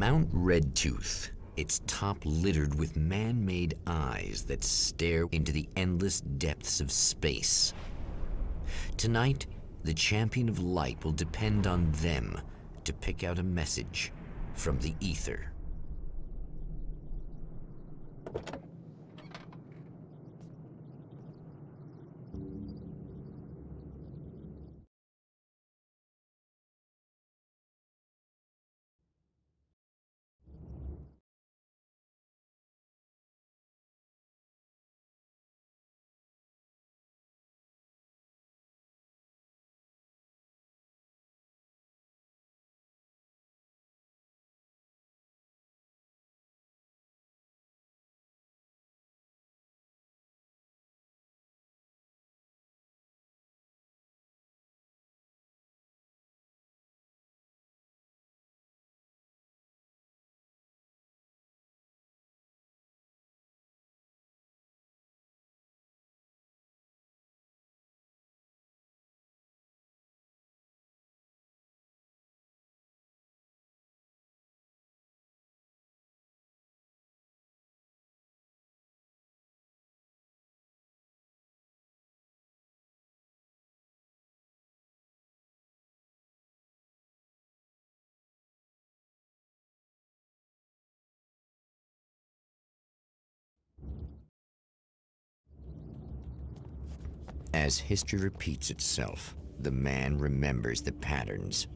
Mount Redtooth, its top littered with man-made eyes that stare into the endless depths of space. Tonight, the Champion of Light will depend on them to pick out a message from the ether. As history repeats itself, the man remembers the patterns.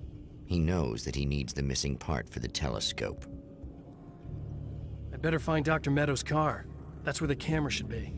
He knows that he needs the missing part for the telescope. I better find Dr. Meadows' car. That's where the camera should be.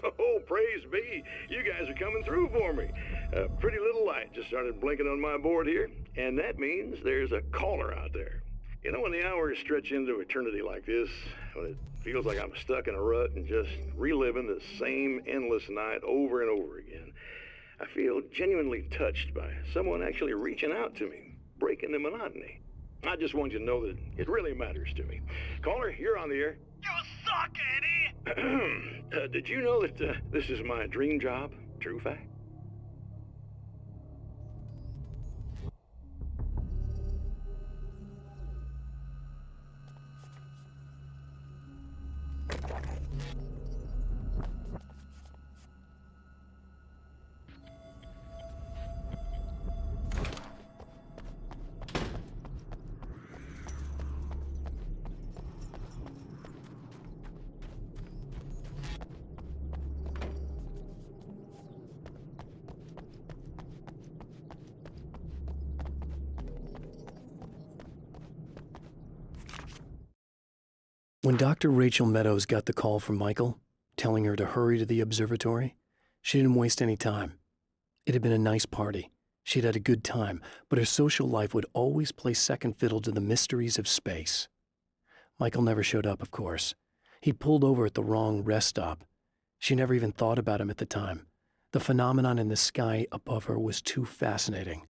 Oh, praise be. You guys are coming through for me. A pretty little light just started blinking on my board here, and that means there's a caller out there. You know, when the hours stretch into eternity like this, when it feels like I'm stuck in a rut and just reliving the same endless night over and over again, I feel genuinely touched by someone actually reaching out to me, breaking the monotony. I just want you to know that it really matters to me. Caller, you're on the air. You suck, Eddie! Did you know that this is my dream job? True fact. When Dr. Rachel Meadows got the call from Michael, telling her to hurry to the observatory, she didn't waste any time. It had been a nice party. She'd had a good time, but her social life would always play second fiddle to the mysteries of space. Michael never showed up, of course. He pulled over at the wrong rest stop. She never even thought about him at the time. The phenomenon in the sky above her was too fascinating.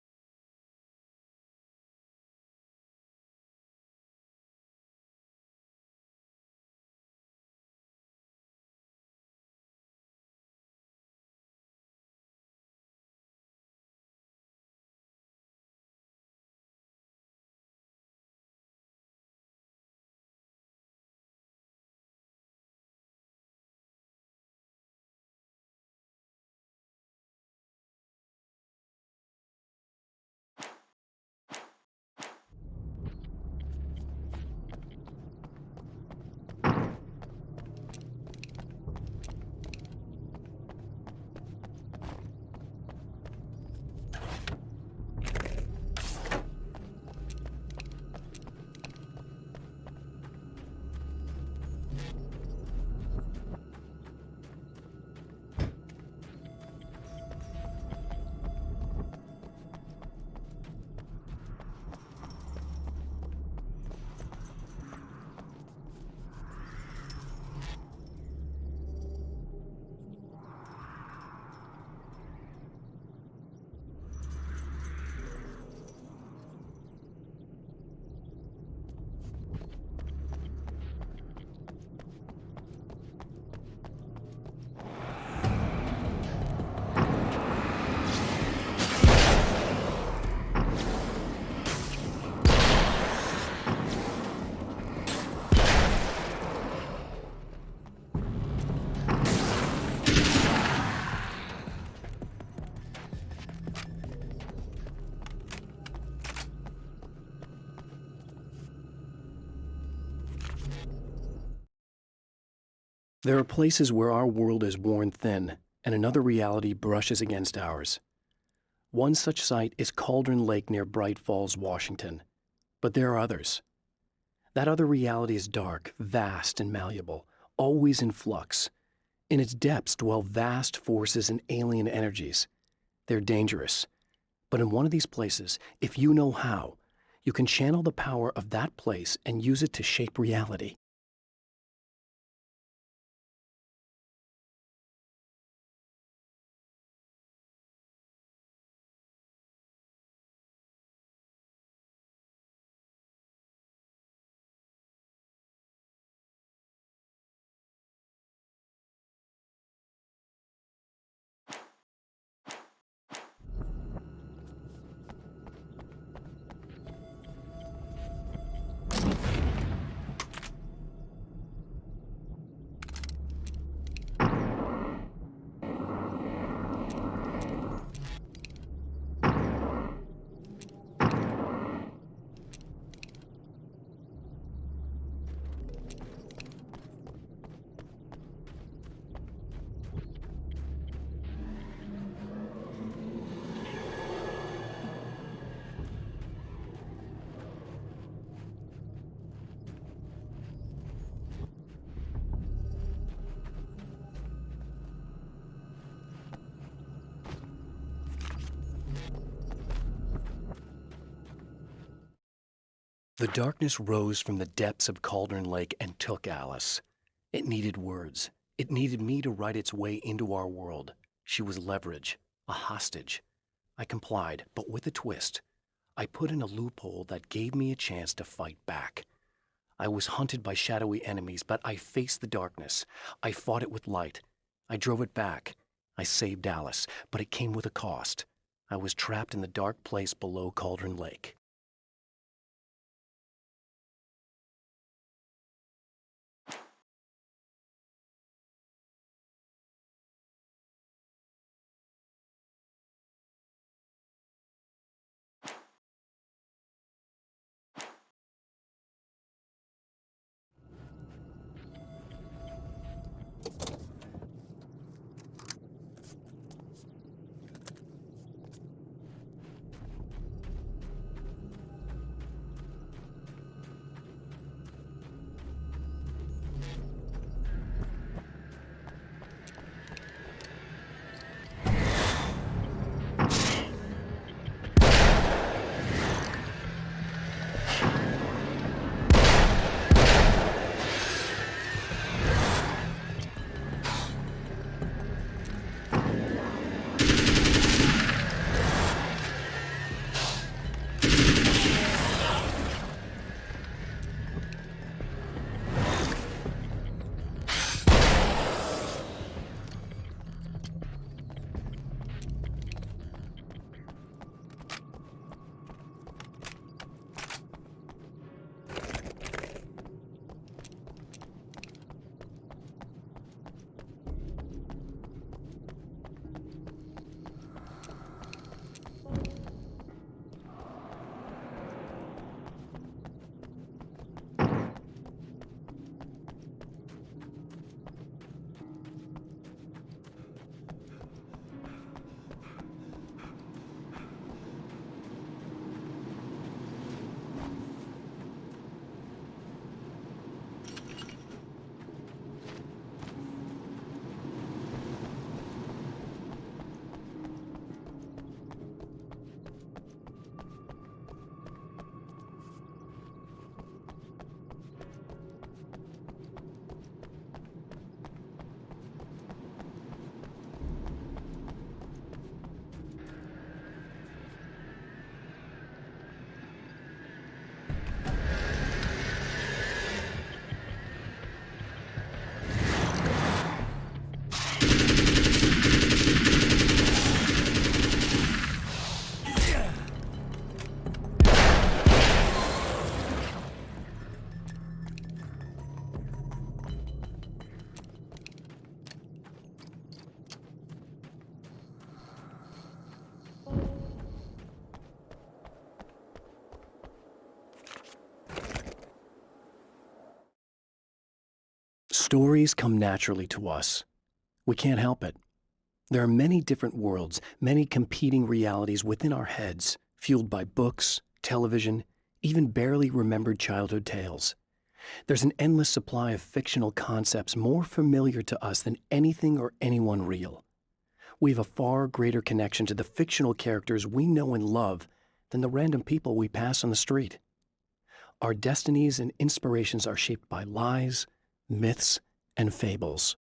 There are places where our world is worn thin and another reality brushes against ours. One such site is Cauldron Lake near Bright Falls, Washington. But there are others. That other reality is dark, vast, and malleable, always in flux. In its depths dwell vast forces and alien energies. They're dangerous. But in one of these places, if you know how, you can channel the power of that place and use it to shape reality. The darkness rose from the depths of Cauldron Lake and took Alice. It needed words. It needed me to write its way into our world. She was leverage, a hostage. I complied, but with a twist. I put in a loophole that gave me a chance to fight back. I was hunted by shadowy enemies, but I faced the darkness. I fought it with light. I drove it back. I saved Alice, but it came with a cost. I was trapped in the dark place below Cauldron Lake. Stories come naturally to us. We can't help it. There are many different worlds, many competing realities within our heads, fueled by books, television, even barely remembered childhood tales. There's an endless supply of fictional concepts more familiar to us than anything or anyone real. We have a far greater connection to the fictional characters we know and love than the random people we pass on the street. Our destinies and inspirations are shaped by lies, myths, and fables.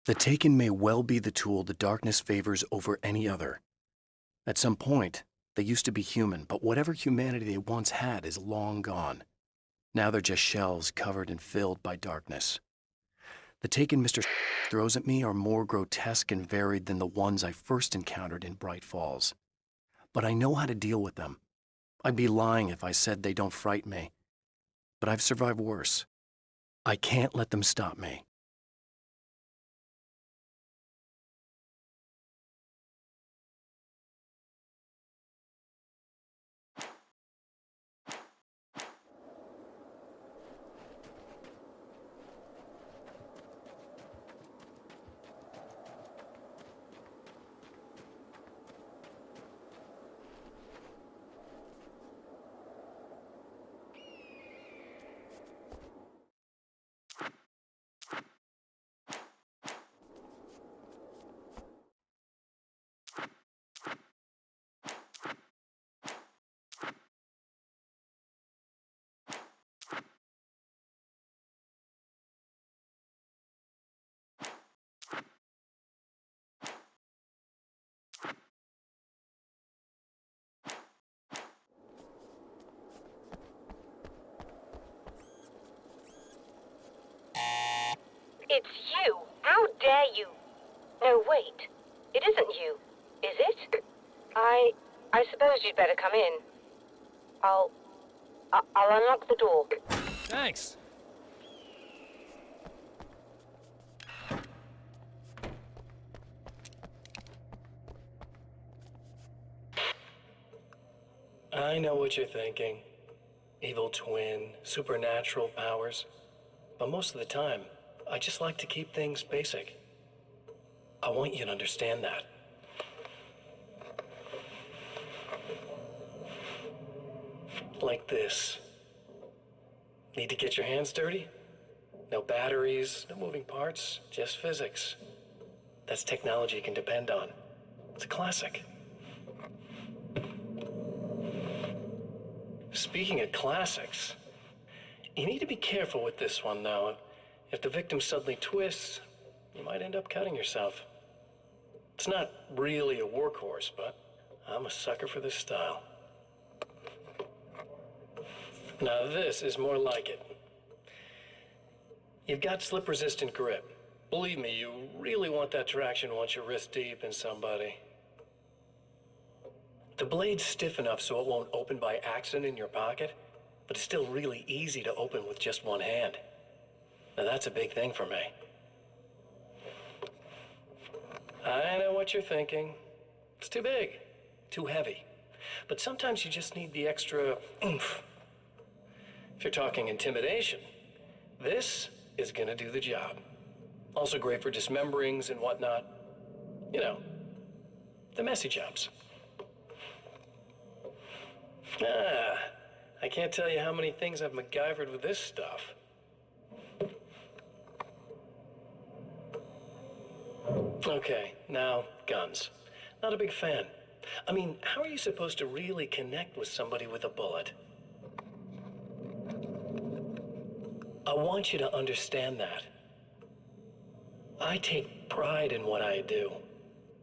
The Taken may well be the tool the darkness favors over any other. At some point, they used to be human, but whatever humanity they once had is long gone. Now they're just shells covered and filled by darkness. The Taken Mr. throws at me are more grotesque and varied than the ones I first encountered in Bright Falls. But I know how to deal with them. I'd be lying if I said they don't frighten me. But I've survived worse. I can't let them stop me. It's you! How dare you! No, wait. It isn't you, is it? I suppose you'd better come in. I'll unlock the door. Thanks. I know what you're thinking. Evil twin, supernatural powers. But most of the time, I just like to keep things basic. I want you to understand that. Like this. Need to get your hands dirty? No batteries, no moving parts, just physics. That's technology you can depend on. It's a classic. Speaking of classics, you need to be careful with this one, though. If the victim suddenly twists, you might end up cutting yourself. It's not really a workhorse, but I'm a sucker for this style. Now this is more like it. You've got slip-resistant grip. Believe me, you really want that traction once you're wrist deep in somebody. The blade's stiff enough so it won't open by accident in your pocket, but it's still really easy to open with just one hand. Now that's a big thing for me. I know what you're thinking. It's too big, too heavy. But sometimes you just need the extra oomph. If you're talking intimidation, this is gonna do the job. Also great for dismemberings and whatnot. You know, the messy jobs. I can't tell you how many things I've MacGyvered with this stuff. Okay, now, guns. Not a big fan. I mean, how are you supposed to really connect with somebody with a bullet? I want you to understand that. I take pride in what I do.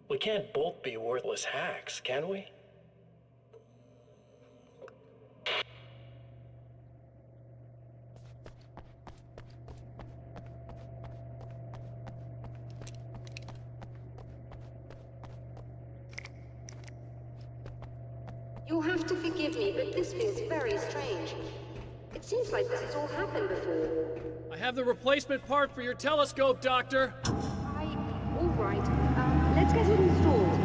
We can't both be worthless hacks, can we? You'll have to forgive me, but this feels very strange. It seems like this has all happened before. I have the replacement part for your telescope, Doctor. All right. Let's get it installed.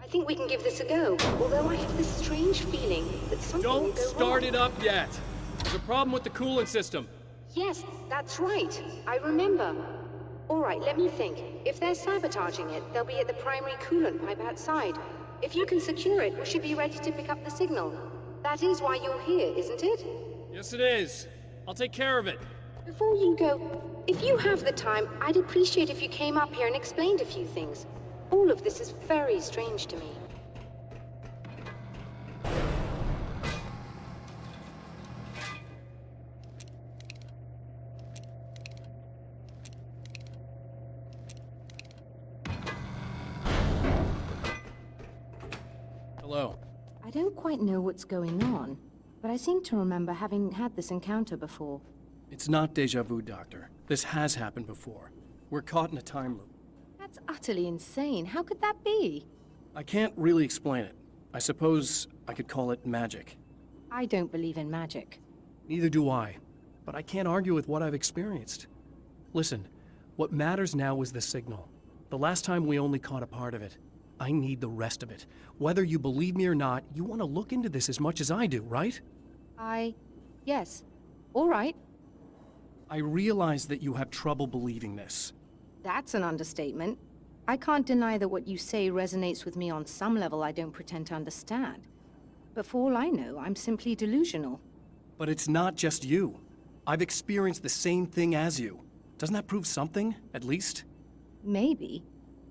I think we can give this a go, although I have this strange feeling that something will Don't go start wrong. it up yet. There's a problem with the coolant system. Yes, that's right. I remember. All right, let me think. If they're sabotaging it, they'll be at the primary coolant pipe outside. If you can secure it, we should be ready to pick up the signal. That is why you're here, isn't it? Yes, it is. I'll take care of it. Before you go, if you have the time, I'd appreciate if you came up here and explained a few things. All of this is very strange to me. Hello. I don't quite know what's going on, but I seem to remember having had this encounter before. It's not deja vu, Doctor. This has happened before. We're caught in a time loop. That's utterly insane. How could that be? I can't really explain it. I suppose I could call it magic. I don't believe in magic. Neither do I. But I can't argue with what I've experienced. Listen, what matters now is the signal. The last time we only caught a part of it. I need the rest of it. Whether you believe me or not, you want to look into this as much as I do, right? Yes. All right. I realize that you have trouble believing this. That's an understatement. I can't deny that what you say resonates with me on some level I don't pretend to understand. But for all I know, I'm simply delusional. But it's not just you. I've experienced the same thing as you. Doesn't that prove something, at least? Maybe.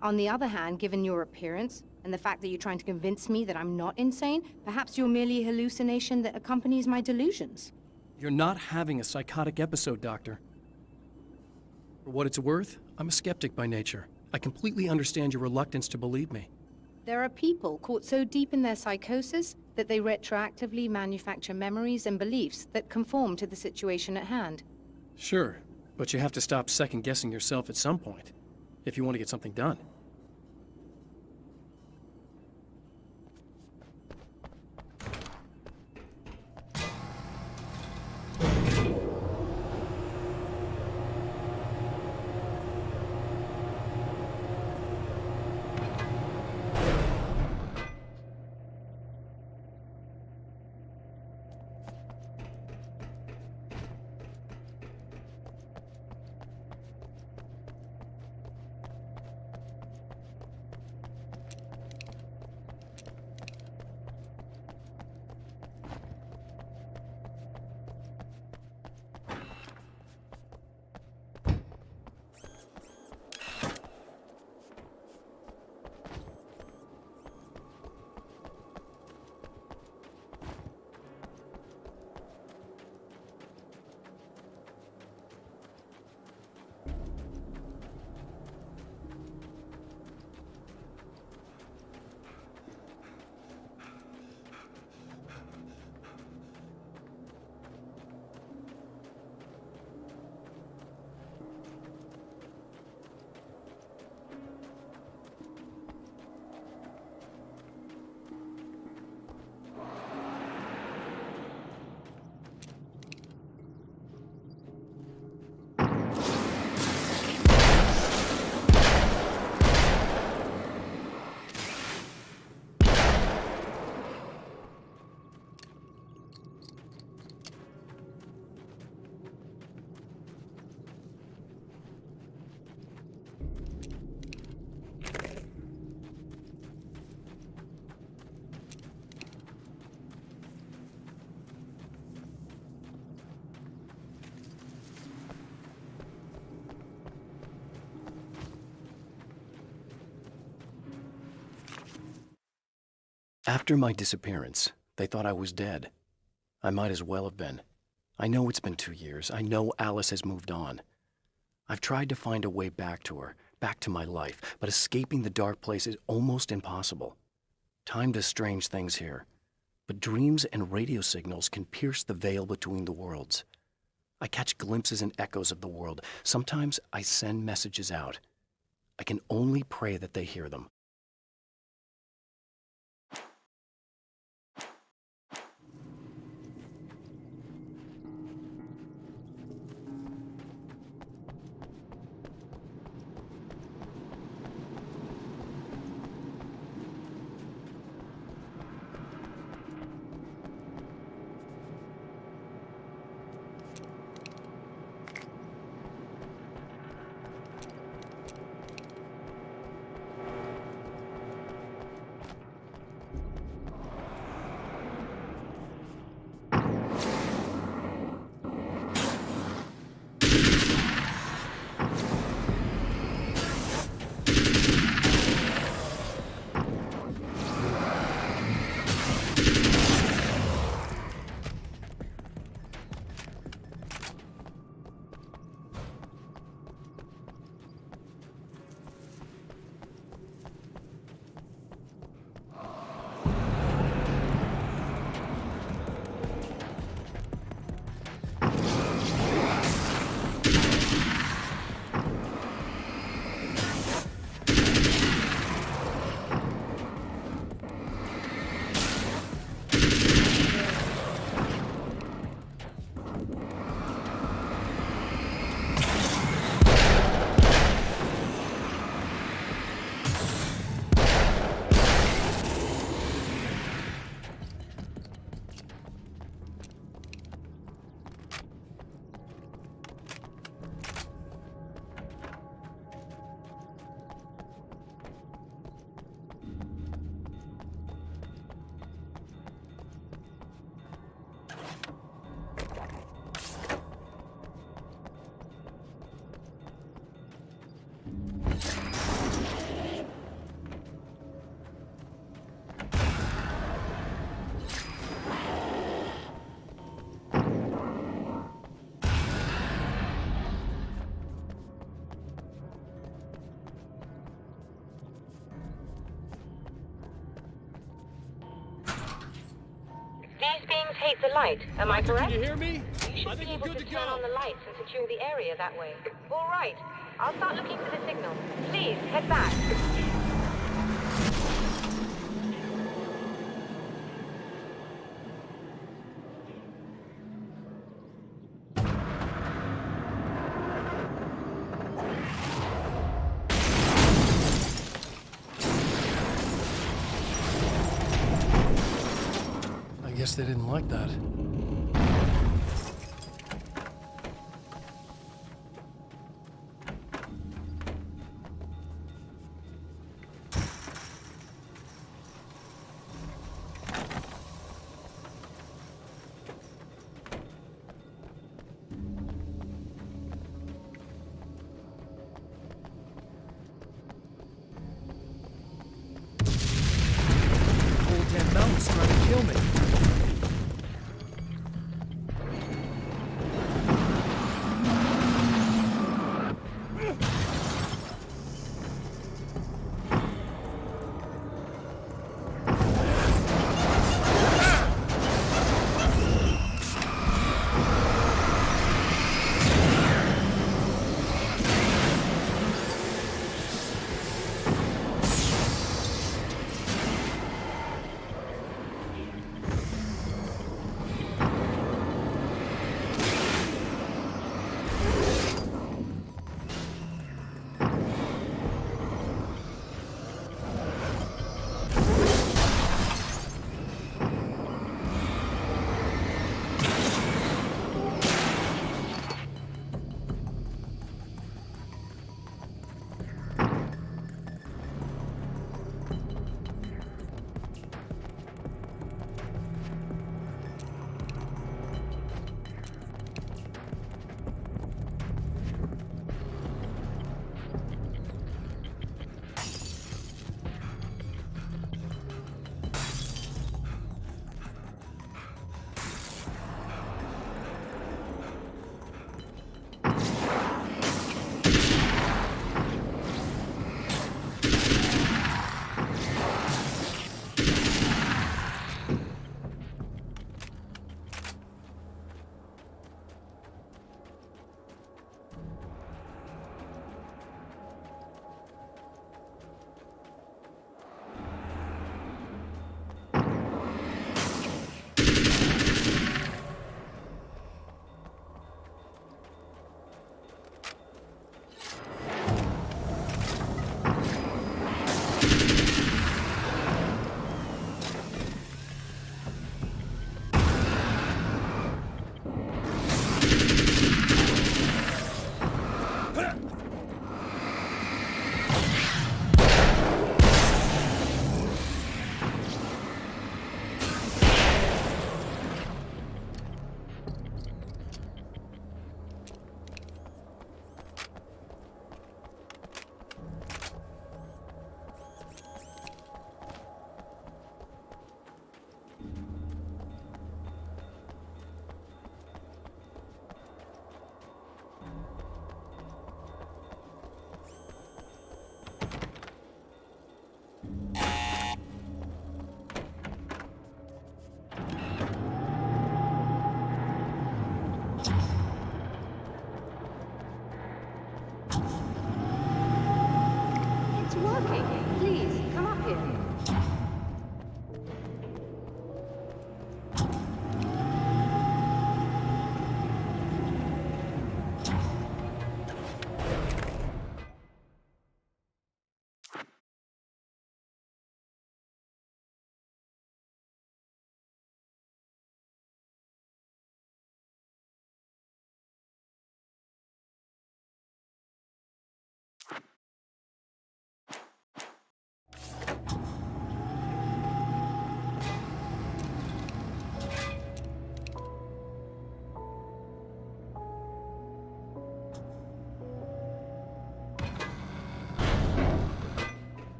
On the other hand, given your appearance, and the fact that you're trying to convince me that I'm not insane, perhaps you're merely a hallucination that accompanies my delusions. You're not having a psychotic episode, Doctor. For what it's worth, I'm a skeptic by nature. I completely understand your reluctance to believe me. There are people caught so deep in their psychosis that they retroactively manufacture memories and beliefs that conform to the situation at hand. Sure, but you have to stop second-guessing yourself at some point, if you want to get something done. After my disappearance, they thought I was dead. I might as well have been. I know it's been 2 years. I know Alice has moved on. I've tried to find a way back to her, back to my life, but escaping the dark place is almost impossible. Time does strange things here, but dreams and radio signals can pierce the veil between the worlds. I catch glimpses and echoes of the world. Sometimes I send messages out. I can only pray that they hear them. These beings hate the light, am I correct? Can you hear me? You should I be think able we're to good to turn go. on the lights and secure the area that way. All right. I'll start looking for the signal. Please, head back. I guess they didn't like that. Whole damn mountain's trying to kill me.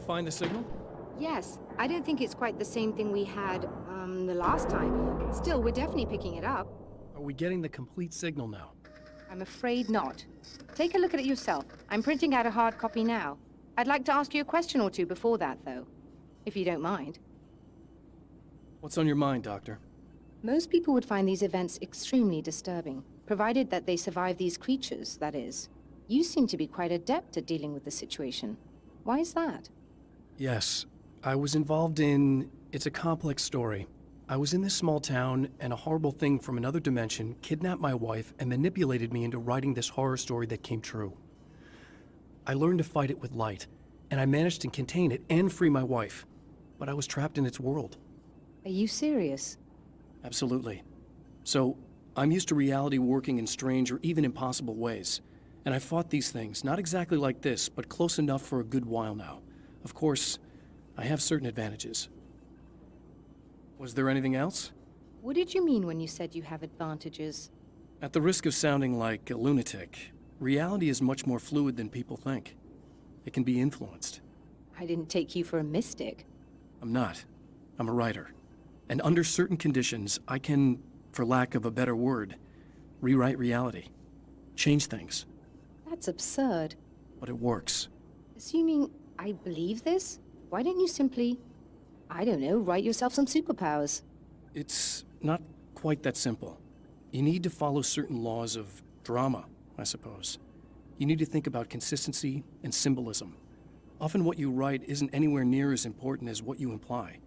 find the signal? Yes, I don't think it's quite the same thing we had, the last time. Still, we're definitely picking it up. Are we getting the complete signal now? I'm afraid not. Take a look at it yourself. I'm printing out a hard copy now. I'd like to ask you a question or two before that, though, if you don't mind. What's on your mind, Doctor? Most people would find these events extremely disturbing, provided that they survive these creatures, that is. You seem to be quite adept at dealing with the situation. Why is that? Yes, I was involved in... It's a complex story. I was in this small town, and a horrible thing from another dimension kidnapped my wife and manipulated me into writing this horror story that came true. I learned to fight it with light, and I managed to contain it and free my wife. But I was trapped in its world. Are you serious? Absolutely. So, I'm used to reality working in strange or even impossible ways. And I fought these things, not exactly like this, but close enough for a good while now. Of course, I have certain advantages. Was there anything else? What did you mean when you said you have advantages? At the risk of sounding like a lunatic, reality is much more fluid than people think. It can be influenced. I didn't take you for a mystic. I'm not. I'm a writer. And under certain conditions, I can, for lack of a better word, rewrite reality. Change things. That's absurd. But it works. Assuming I believe this, why don't you simply, I don't know, write yourself some superpowers? It's not quite that simple. You need to follow certain laws of drama, I suppose. You need to think about consistency and symbolism. Often what you write isn't anywhere near as important as what you imply.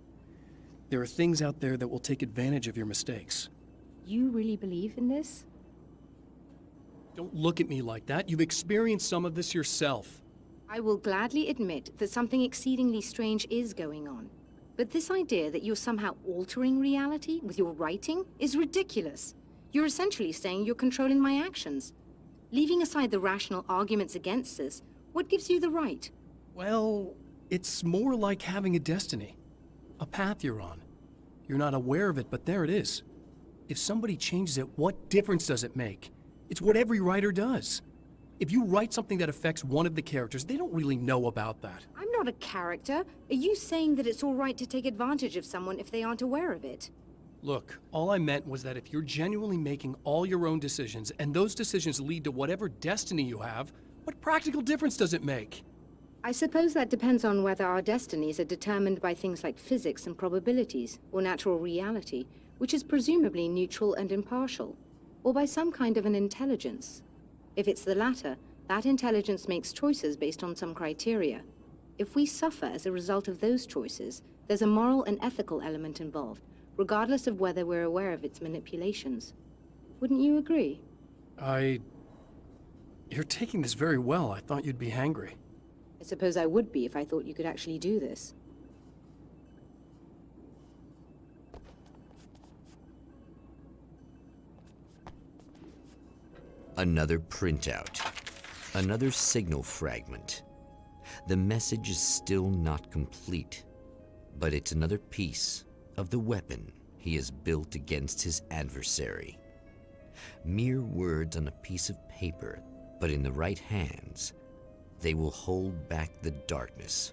There are things out there that will take advantage of your mistakes. You really believe in this? Don't look at me like that. You've experienced some of this yourself. I will gladly admit that something exceedingly strange is going on. But this idea that you're somehow altering reality with your writing is ridiculous. You're essentially saying you're controlling my actions. Leaving aside the rational arguments against this, what gives you the right? Well, it's more like having a destiny. A path you're on. You're not aware of it, but there it is. If somebody changes it, what difference does it make? It's what every writer does. If you write something that affects one of the characters, they don't really know about that. I'm not a character. Are you saying that it's all right to take advantage of someone if they aren't aware of it? Look, all I meant was that if you're genuinely making all your own decisions, and those decisions lead to whatever destiny you have, what practical difference does it make? I suppose that depends on whether our destinies are determined by things like physics and probabilities, or natural reality, which is presumably neutral and impartial, or by some kind of an intelligence. If it's the latter, that intelligence makes choices based on some criteria. If we suffer as a result of those choices, there's a moral and ethical element involved, regardless of whether we're aware of its manipulations. Wouldn't you agree? You're taking this very well. I thought you'd be hangry. I suppose I would be if I thought you could actually do this. Another printout. Another signal fragment. The message is still not complete, but it's another piece of the weapon he has built against his adversary. Mere words on a piece of paper, but in the right hands, they will hold back the darkness